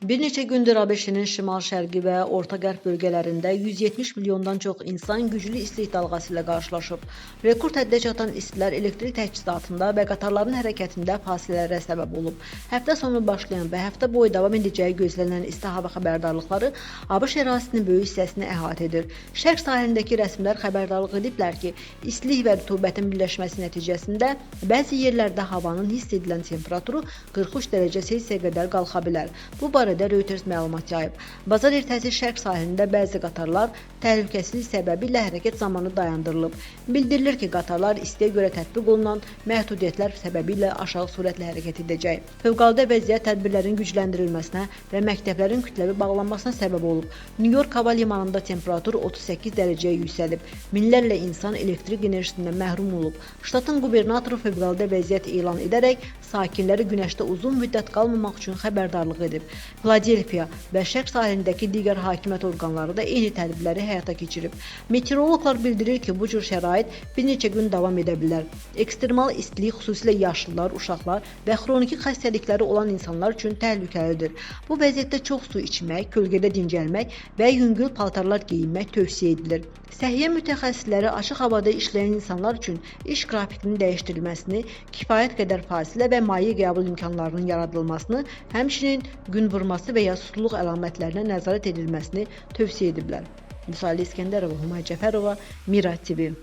Bir neçə gündür ABŞ-nin şimal-şərqi və orta-qərb bölgələrində 170 milyondan çox insan güclü istilik dalğası ilə qarşılaşıb. Rekord həddə çatan istilər elektrik təchizatında və qatarların hərəkətində fasilələrə səbəb olub. Həftə sonu başlayan və həftə boyu davam edəcəyi gözlənilən isti hava xəbərdarlıqları ABŞ ərazisinin böyük hissəsini əhatə edir. Şərq sahilindəki rəsmilər xəbərdarlıq ediblər ki, istilik və rütubətin birləşməsi nəticəsində bəzi yerlərdə havanın hiss edilən temperaturu 43 dərəcə Selsiyə qədər qalxa bilər. Bu barədə Reuters məlumat yayıb. Bazar ertəsi şərq sahilində bəzi qatarlar təhlükəsizlik səbəbilə hərəkət zamanı dayandırılıb. Bildirilir ki, qatarlar istiyə görə tətbiq olunan məhdudiyyətlər səbəbilə aşağı sürətlə hərəkət edəcək. Fövqəladə vəziyyət tədbirlərin gücləndirilməsinə və məktəblərin kütləvi bağlanmasına səbəb olub. Nyu-York hava limanında temperatur 38 dərəcəyə yüksəlib. Minlərlə insan elektrik enerjisindən məhrum olub. Ştatın qubernatoru fövqəladə vəziyyət elan edərək sakinləri günəşdə uzun müddət qalmamaq üçün xəbərdarlıq edib. Filadelfiya və şərq sahilindəki digər hakimiyyət orqanları da eyni tədbirləri həyata keçirib. Meteoroloqlar bildirir ki, bu cür şərait bir neçə gün davam edə bilər. Ekstremal istilik xüsusilə yaşlılar, uşaqlar və xroniki xəstəlikləri olan insanlar üçün təhlükəlidir. Bu vəziyyətdə çox su içmək, kölgədə dincəlmək və yüngül paltarlar geyinmək tövsiyə edilir. Səhiyyə mütəxəssisləri açıq havada işləyən insanlar üçün iş qrafikinin dəyişdirilməsini, kifayət qədər fasilə və maye qəbul imkanlarının yaradılmasını, həmçinin gün vurması və ya susuzluq əlamətlərinə nəzarət edilməsini tövsiyə ediblər. Müsalə İskəndərova, Humay Cəfərova, Mira TV.